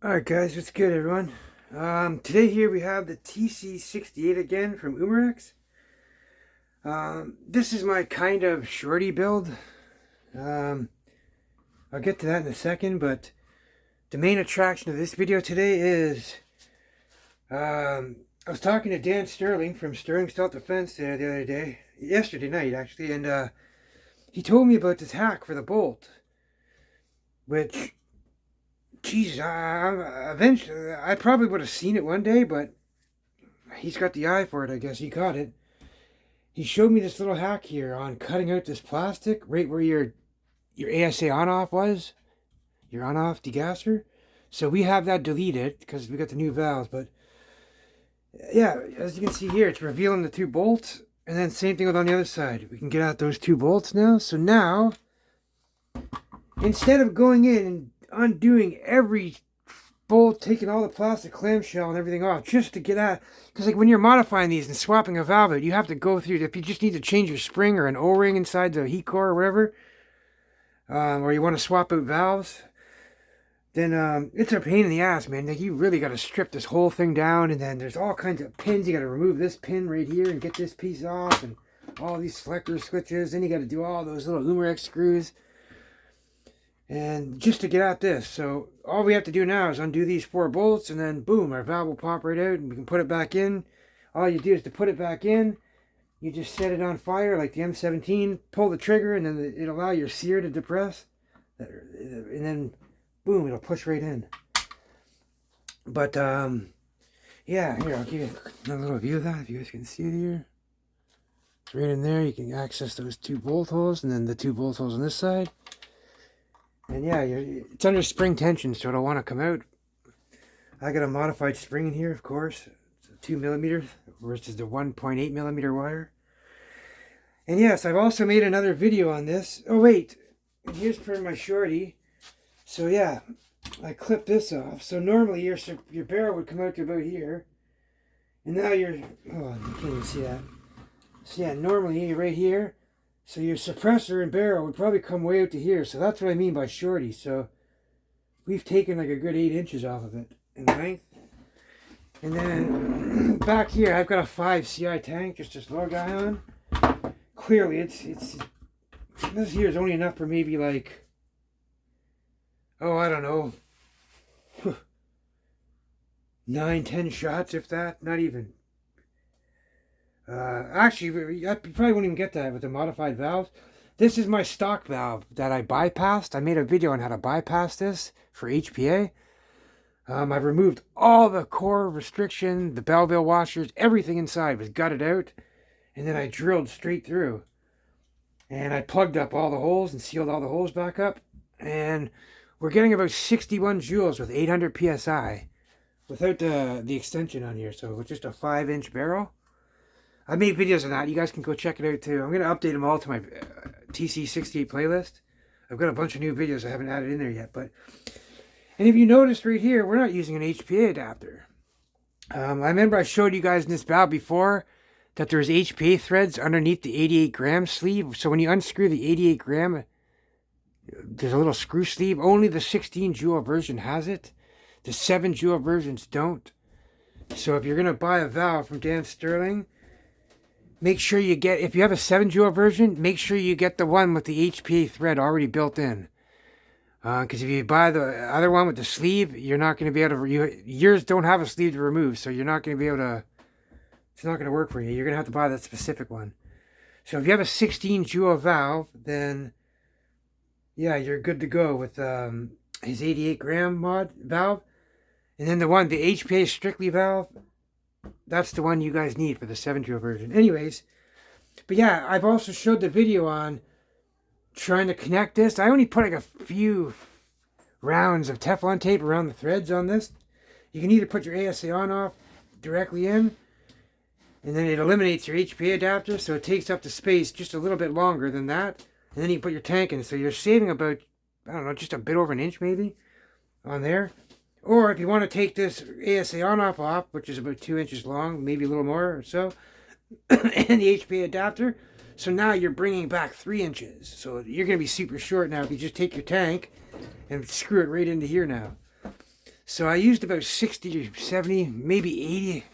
Alright guys, what's good everyone? Today here we have the TC68 again from Umarex. This is my kind of shorty build. I'll get to that in a second, but the main attraction of this video today is I was talking to Dan Sterling from Sterling Self-Defense the other day, yesterday night actually, and he told me about this hack for the bolt, which Jesus, eventually, I probably would have seen it one day, but he's got the eye for it, I guess. He caught it. He showed me this little hack here on cutting out this plastic right where your ASA on-off was. Your on-off degasser. So we have that deleted because we got the new valves. But yeah, as you can see here, it's revealing the two bolts. And then same thing with on the other side. We can get out those two bolts now. So now, instead of going in and undoing every bolt, taking all the plastic clamshell and everything off just to get out, because like when you're modifying these and swapping a valve out, you have to go through, if you just need to change your spring or an O-ring inside the heat core or whatever, or you want to swap out valves, then it's a pain in the ass, man. Like, you really got to strip this whole thing down, and then there's all kinds of pins. You got to remove this pin right here and get this piece off, and all these selector switches. Then you got to do all those little Umarex screws, and just to get at this. So all we have to do now is undo these four bolts, and then boom, our valve will pop right out and we can put it back in. All you do is to put it back in, you just set it on fire like the M17, pull the trigger, and then it'll allow your sear to depress, and then boom, it'll push right in. But yeah, here, I'll give you a little view of that if you guys can see it here. It's right in there. You can access those two bolt holes, and then the two bolt holes on this side. And yeah, it's under spring tension, so it'll want to come out. I got a modified spring in here, of course. It's a 2mm versus the 1.8mm wire. And yes, I've also made another video on this. Oh wait, here's for my shorty. So yeah, I clipped this off. So normally your barrel would come out to about here. And now oh, you can't even see that. So yeah, normally you're right here. So your suppressor and barrel would probably come way out to here. So that's what I mean by shorty. So we've taken like a good 8 inches off of it in length. And then back here, I've got a 5 CI tank, just this little guy on. Clearly, it's this here is only enough for maybe like, oh, I don't know, 9-10 shots, if that, not even. Actually, you probably won't even get that with the modified valves. This is my stock valve that I bypassed. I made a video on how to bypass this for HPA. I've removed all the core restriction, the Belleville washers, everything inside was gutted out. And then I drilled straight through. And I plugged up all the holes and sealed all the holes back up. And we're getting about 61 joules with 800 PSI without the extension on here. So with just a 5-inch barrel. I made videos on that. You guys can go check it out too. I'm going to update them all to my TC68 playlist. I've got a bunch of new videos I haven't added in there yet. And if you noticed right here, we're not using an HPA adapter. I remember I showed you guys in this valve before that there's HPA threads underneath the 88 gram sleeve. So when you unscrew the 88 gram, there's a little screw sleeve. Only the 16 joule version has it. The 7 joule versions don't. So if you're going to buy a valve from Dan Sterling, make sure you get, if you have a 7 joule version, make sure you get the one with the HPA thread already built in. Because if you buy the other one with the sleeve, you're not going to be able to, yours don't have a sleeve to remove, so you're not going to be able to, it's not going to work for you. You're going to have to buy that specific one. So if you have a 16 joule valve, then yeah, you're good to go with his 88 gram mod valve. And then the HPA strictly valve, that's the one you guys need for the 7 joule version. Anyways, but yeah, I've also showed the video on trying to connect this. I only put like a few rounds of Teflon tape around the threads on this. You can either put your ASA on-off directly in, and then it eliminates your HPA adapter, so it takes up the space just a little bit longer than that. And then you put your tank in, so you're saving about, I don't know, just a bit over an inch maybe on there. Or if you want to take this ASA on-off off, which is about 2 inches long, maybe a little more or so, and the HPA adapter, so now you're bringing back 3 inches. So you're going to be super short now if you just take your tank and screw it right into here now. So I used about 60 or 70, maybe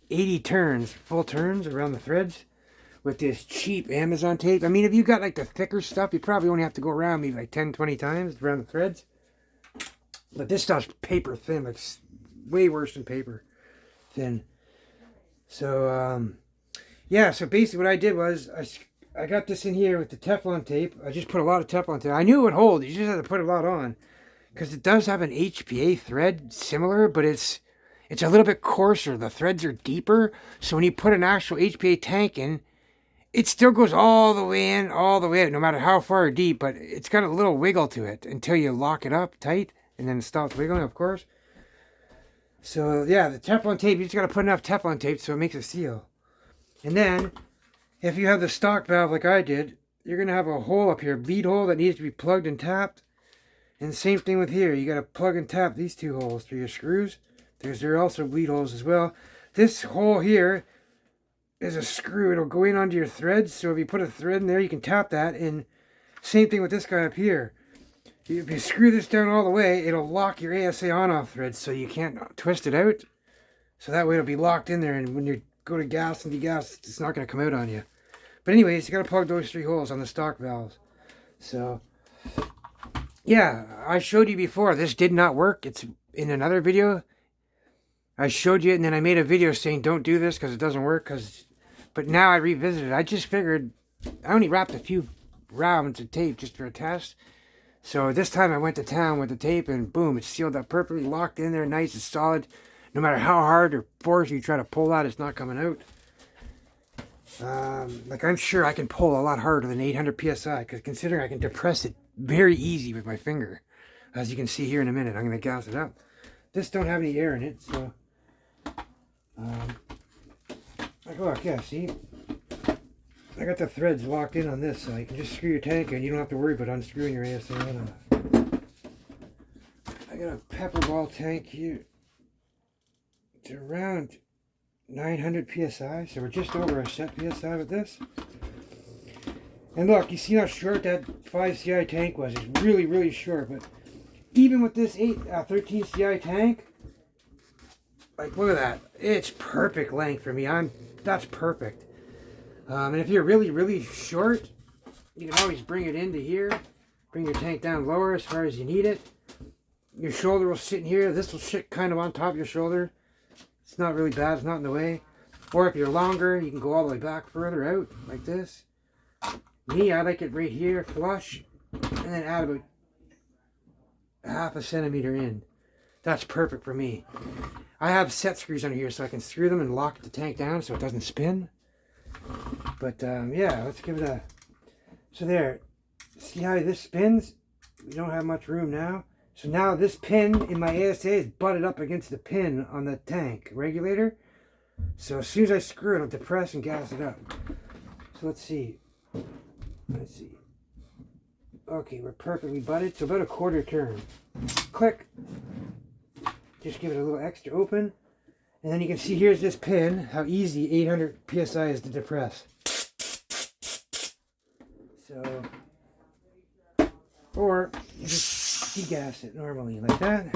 80 turns, full turns around the threads with this cheap Amazon tape. I mean, if you got like the thicker stuff, you probably only have to go around maybe like 10, 20 times around the threads. But this stuff's paper thin, like way worse than paper thin. So, yeah, so basically what I did was I got this in here with the Teflon tape. I just put a lot of Teflon tape. I knew it would hold. You just had to put a lot on. Because it does have an HPA thread similar, but it's a little bit coarser. The threads are deeper. So when you put an actual HPA tank in, it still goes all the way in, all the way out, no matter how far deep. But it's got a little wiggle to it until you lock it up tight. And then it stops wiggling, of course. So, yeah, the Teflon tape, you just got to put enough Teflon tape so it makes a seal. And then, if you have the stock valve like I did, you're going to have a hole up here, bleed hole that needs to be plugged and tapped. And the same thing with here. You got to plug and tap these two holes through your screws. There are also bleed holes as well. This hole here is a screw. It'll go in onto your threads. So if you put a thread in there, you can tap that. And same thing with this guy up here. If you screw this down all the way, it'll lock your ASA on-off threads so you can't twist it out. So that way it'll be locked in there, and when you go to gas and degas, it's not going to come out on you. But anyways, you got to plug those 3 holes on the stock valves. So, yeah, I showed you before. This did not work. It's in another video. I showed you it, and then I made a video saying don't do this because it doesn't work. But now I revisited. I just figured I only wrapped a few rounds of tape just for a test. So this time I went to town with the tape, and boom, it's sealed up perfectly, locked in there, nice and solid. No matter how hard or force you try to pull that, it's not coming out. Like I'm sure I can pull a lot harder than 800 PSI, because considering I can depress it very easy with my finger. As you can see here in a minute, I'm going to gas it up. This don't have any air in it, so... like, look, yeah, see? I got the threads locked in on this, so you can just screw your tank in. You don't have to worry about unscrewing your ASA on. I got a pepper ball tank here. It's around 900 PSI, so we're just over a set PSI with this. And look, you see how short that 5 CI tank was? It's really, really short, but even with this 13 CI tank, like, look at that. It's perfect length for me. That's perfect. And if you're really, really short, you can always bring it into here. Bring your tank down lower as far as you need it. Your shoulder will sit in here. This will sit kind of on top of your shoulder. It's not really bad. It's not in the way. Or if you're longer, you can go all the way back further out like this. Me, I like it right here, flush. And then add about half a centimeter in. That's perfect for me. I have set screws under here so I can screw them and lock the tank down so it doesn't spin. But yeah, let's give it a... So there, see how this spins? We don't have much room now. So now this pin in my ASA is butted up against the pin on the tank regulator. So as soon as I screw it, I'll depress and gas it up. So let's see. Let's see. Okay, we're perfectly butted. So about a quarter turn. Click. Just give it a little extra open. And then you can see here's this pin, how easy 800 PSI is to depress. So, or you just degas it normally like that.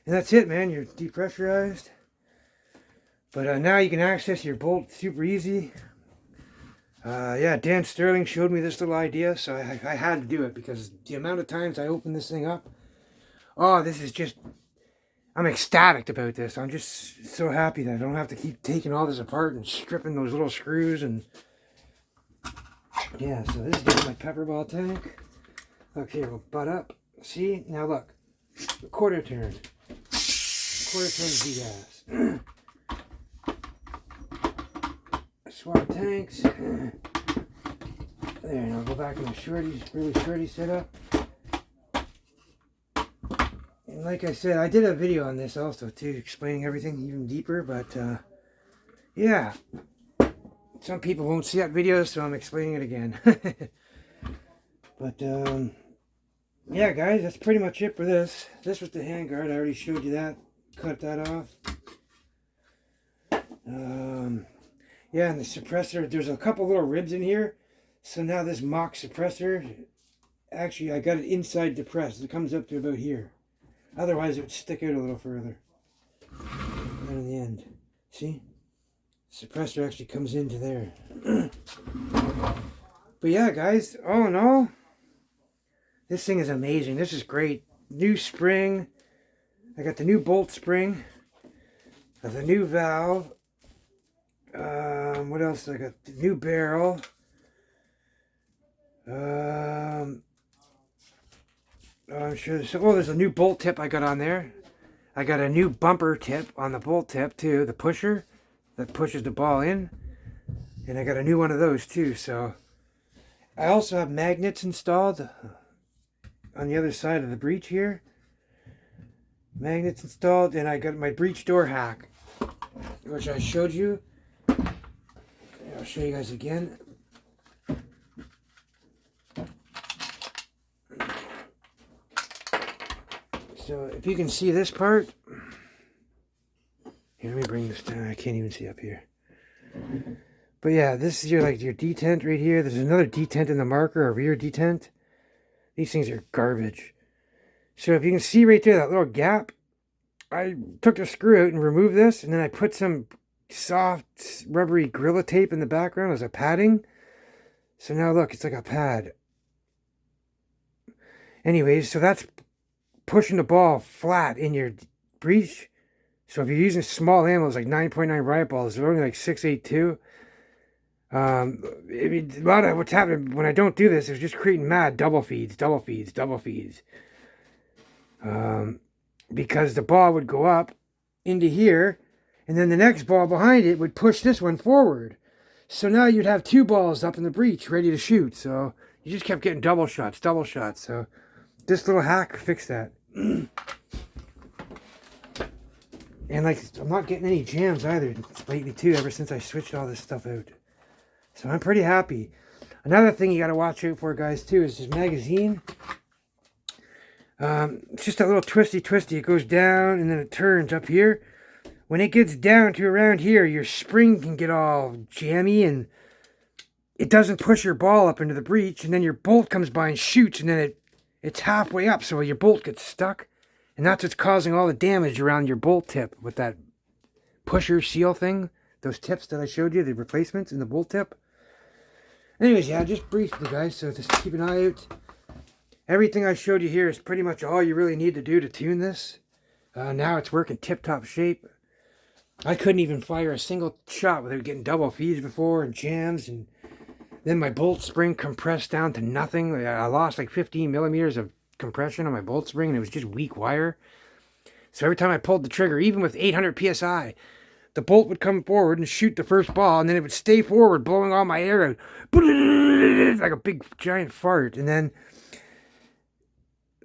And that's it, man. You're depressurized. But now you can access your bolt super easy. Yeah, Dan Sterling showed me this little idea, so I had to do it because the amount of times I open this thing up, oh, this is just... I'm ecstatic about this. I'm just so happy that I don't have to keep taking all this apart and stripping those little screws. And yeah, so this is just my pepper ball tank. Look here, we'll butt up. See? Now look. A quarter turn. Quarter turn degas. Swap tanks. There, now go back in the shorty, really shorty setup. And like I said, I did a video on this also too, explaining everything even deeper, but yeah, some people won't see that video, so I'm explaining it again. But yeah guys, that's pretty much it for this. This was the handguard, I already showed you that, cut that off. Yeah, and the suppressor, there's a couple little ribs in here, so now this mock suppressor, actually I got it inside depressed, it comes up to about here. Otherwise, it would stick out a little further. And then in the end, see? Suppressor actually comes into there. But yeah, guys, all in all, this thing is amazing. This is great. New spring. I got the new bolt spring. The new valve. What else? I got the new barrel. I'm sure there's a new bolt tip I got on there. I got a new bumper tip on the bolt tip too, the pusher that pushes the ball in. And I got a new one of those too. So I also have magnets installed on the other side of the breech here. Magnets installed, and I got my breech door hack, which I showed you. I'll show you guys again. So if you can see this part, here, let me bring this down. I can't even see up here. But yeah, this is your detent right here. There's another detent in the marker, a rear detent. These things are garbage. So if you can see right there, that little gap, I took the screw out and removed this, and then I put some soft, rubbery Gorilla Tape in the background as a padding. So now look, it's like a pad. Anyways, so that's pushing the ball flat in your breech. So if you're using small ammo, like 9.9 riot balls, they're only like 6.82. I mean, a lot of what's happening when I don't do this is just creating mad double feeds. Because the ball would go up into here, and then the next ball behind it would push this one forward. So now you'd have two balls up in the breech ready to shoot. So you just kept getting double shots. So this little hack fixed that. And like, I'm not getting any jams either lately too, ever since I switched all this stuff out. So I'm pretty happy. Another thing you got to watch out for, guys, too, is this magazine. It's just a little twisty. It goes down and then it turns up here. When it gets down to around here, your spring can get all jammy and it doesn't push your ball up into the breech. And then your bolt comes by and shoots, and then it's halfway up, so your bolt gets stuck. And that's what's causing all the damage around your bolt tip with that pusher seal thing. Those tips that I showed you, the replacements in the bolt tip. Anyways, yeah, just briefly, guys, so just keep an eye out. Everything I showed you here is pretty much all you really need to do to tune this. Now it's working tip-top shape. I couldn't even fire a single shot without getting double feeds before and jams. And then my bolt spring compressed down to nothing. I lost like 15 millimeters of compression on my bolt spring, and it was just weak wire. So every time I pulled the trigger, even with 800 psi, the bolt would come forward and shoot the first ball, and then it would stay forward, blowing all my air out. Like a big giant fart. And then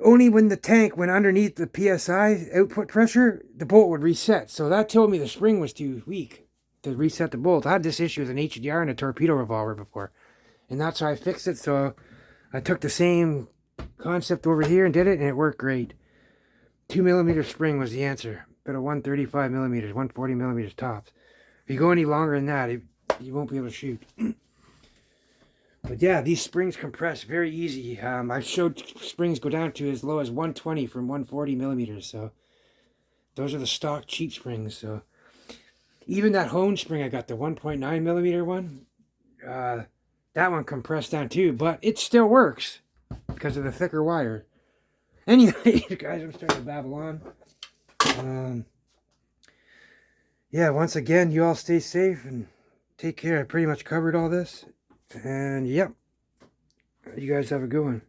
only when the tank went underneath the PSI output pressure, the bolt would reset. So that told me the spring was too weak to reset the bolt. I had this issue with an HDR and a torpedo revolver before. And that's how I fixed it. So I took the same concept over here and did it, and it worked great. 2mm spring was the answer. But a 135 millimeters, 140 millimeters tops. If you go any longer than that, you won't be able to shoot. But yeah, these springs compress very easy. I've showed springs go down to as low as 120 from 140 millimeters. So those are the stock cheap springs. So even that hone spring I got, the 1.9 millimeter one, that one compressed down too. But it still works because of the thicker wire. Anyway, guys, I'm starting to babble on. Yeah, once again, you all stay safe and take care. I pretty much covered all this. And yep, you guys have a good one.